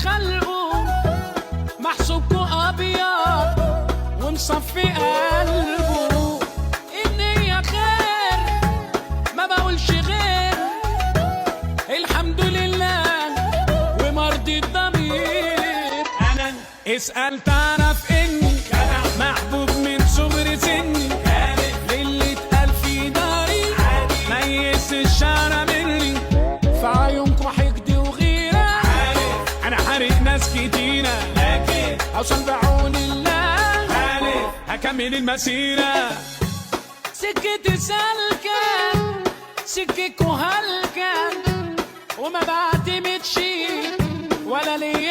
خلقه محسوبكوا ابيض ومصفي قلبه. النية خير ما بقولش غير الحمد لله ومرضي الضمير. انا اسأل تعرف اني محبوب من صغر سني، للي اتقال في داري ميز الشعر مني، في عيونكوا حقد وغيرة انا حارق ناس كتيرة، لكن اوصل بعون الله هكمل المسيرة. سكتي سالكة سككوا هلكة وما بعتمدش ولا ليا